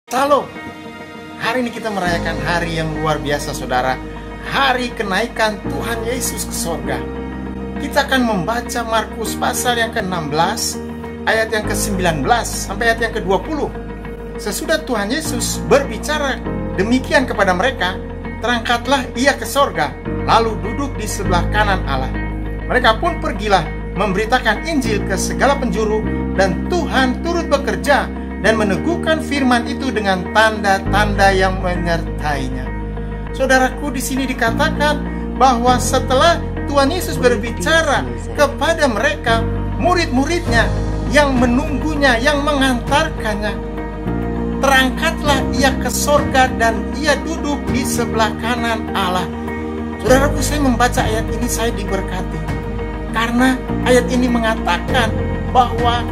Shalom. Hari ini kita merayakan hari yang luar biasa, saudara. Hari kenaikan Tuhan Yesus ke sorga. Kita akan membaca Markus pasal yang ke-16, ayat yang ke-19 sampai ayat yang ke-20. Sesudah Tuhan Yesus berbicara demikian kepada mereka, terangkatlah ia ke sorga, lalu duduk di sebelah kanan Allah. Mereka pun pergilah memberitakan Injil ke segala penjuru, dan Tuhan turut bekerja dan meneguhkan firman itu dengan tanda-tanda yang menyertainya. Saudaraku, di sini dikatakan bahwa setelah Tuhan Yesus berbicara kepada mereka, murid-muridnya yang menunggunya, yang mengantarkannya, terangkatlah ia ke sorga dan ia duduk di sebelah kanan Allah. Saudaraku, saya membaca ayat ini, saya diberkati. Karena ayat ini mengatakan bahwa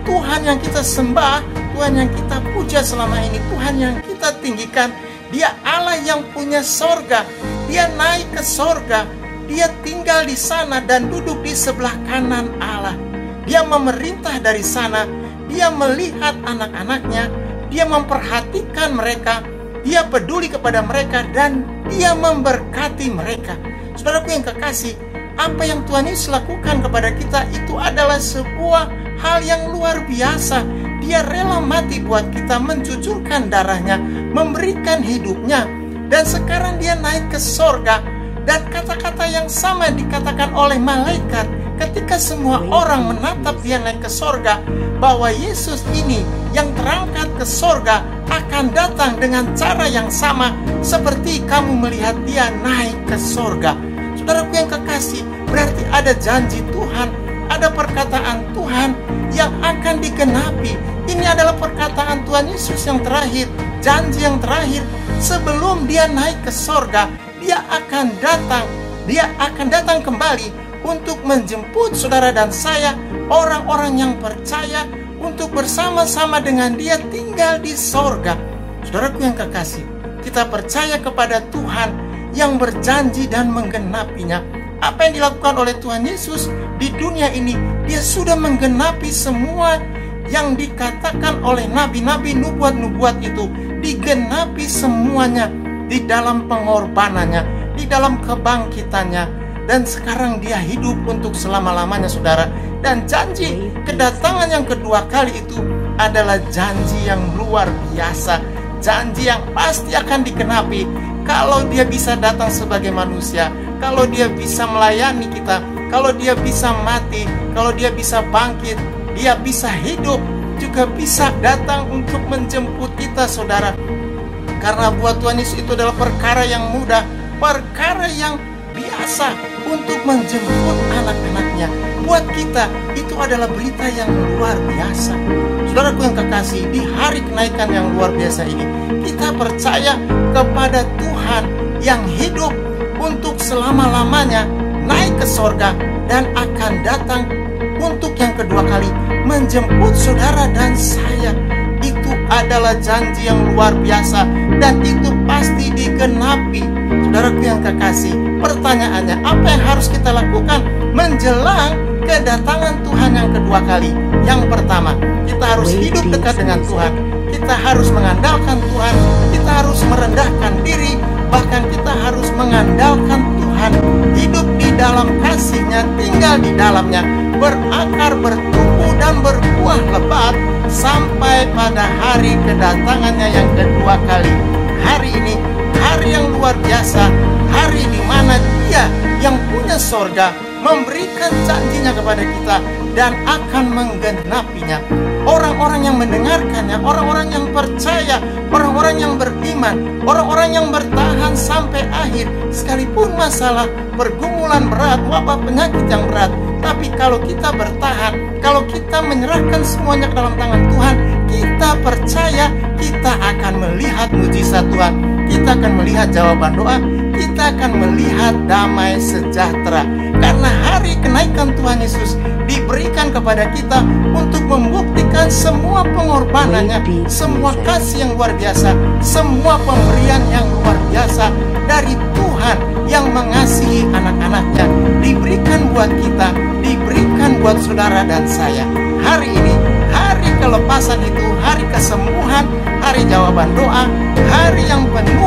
Tuhan yang kita sembah, Tuhan yang kita puja selama ini, Tuhan yang kita tinggikan, Dia Allah yang punya sorga. Dia naik ke sorga, Dia tinggal di sana dan duduk di sebelah kanan Allah. Dia memerintah dari sana, Dia melihat anak-anaknya, Dia memperhatikan mereka, Dia peduli kepada mereka, dan Dia memberkati mereka. Saudaraku yang kekasih, apa yang Tuhan Yesus lakukan kepada kita itu adalah sebuah hal yang luar biasa. Dia rela mati buat kita, mencucurkan darahnya, memberikan hidupnya, dan sekarang Dia naik ke sorga. Dan kata-kata yang sama dikatakan oleh malaikat ketika semua orang menatap Dia naik ke sorga, bahwa Yesus ini yang terangkat ke sorga akan datang dengan cara yang sama seperti kamu melihat Dia naik ke sorga. Saudaraku yang kekasih, berarti ada janji Tuhan, ada perkataan Tuhan yang akan digenapi. Ini adalah perkataan Tuhan Yesus yang terakhir, janji yang terakhir. Sebelum Dia naik ke sorga, Dia akan datang kembali untuk menjemput saudara dan saya, orang-orang yang percaya, untuk bersama-sama dengan Dia tinggal di sorga. Saudaraku yang kekasih, kita percaya kepada Tuhan yang berjanji dan menggenapinya. Apa yang dilakukan oleh Tuhan Yesus di dunia ini, Dia sudah menggenapi semua yang dikatakan oleh nabi-nabi, nubuat-nubuat itu. Digenapi semuanya di dalam pengorbanannya, di dalam kebangkitannya. Dan sekarang Dia hidup untuk selama-lamanya, saudara. Dan janji kedatangan yang kedua kali itu adalah janji yang luar biasa, janji yang pasti akan digenapi. Kalau Dia bisa datang sebagai manusia, kalau Dia bisa melayani kita, kalau Dia bisa mati, kalau Dia bisa bangkit, Dia bisa hidup, juga bisa datang untuk menjemput kita, saudara. Karena buat Tuhan Yesus itu adalah perkara yang mudah, perkara yang biasa untuk menjemput anak-anaknya. Buat kita itu adalah berita yang luar biasa. Saudaraku yang kekasih, di hari kenaikan yang luar biasa ini, kita percaya kepada Tuhan yang hidup untuk selama-lamanya, naik ke sorga, dan akan datang untuk yang kedua kali menjemput saudara dan saya. Itu adalah janji yang luar biasa, dan itu pasti digenapi. Saudaraku yang kekasih, pertanyaannya, apa yang harus kita lakukan menjelang kedatangan Tuhan yang kedua kali? Yang pertama, kita harus hidup dekat dengan Tuhan. Kita harus mengandalkan Tuhan. Kita harus merendahkan diri. Bahkan kita harus mengandalkan Tuhan. Hidup di dalam kasih-Nya, tinggal di dalamnya, berakar, bertumbuh, dan berbuah lebat sampai pada hari kedatangannya yang kedua kali. Hari ini, hari yang luar biasa, hari di mana Dia yang punya sorga memberikan janjinya kepada kita dan akan menggenapinya. Orang-orang yang mendengarkannya, orang-orang yang percaya, orang-orang yang beriman, orang-orang yang bertahan sampai akhir, sekalipun masalah, pergumulan berat, wabah, penyakit yang berat. Tapi kalau kita bertahan, kalau kita menyerahkan semuanya ke dalam tangan Tuhan, kita percaya kita akan melihat mujizat Tuhan, kita akan melihat jawaban doa, kita akan melihat damai sejahtera. Karena hari kenaikan Tuhan Yesus diberikan kepada kita untuk membuktikan semua pengorbanannya, semua kasih yang luar biasa, semua pemberian yang luar biasa dari Tuhan yang mengasihi anak-anaknya, diberikan buat kita, diberikan buat saudara dan saya. Hari ini, hari kelepasan itu, hari kesembuhan, hari jawaban doa, hari yang penuh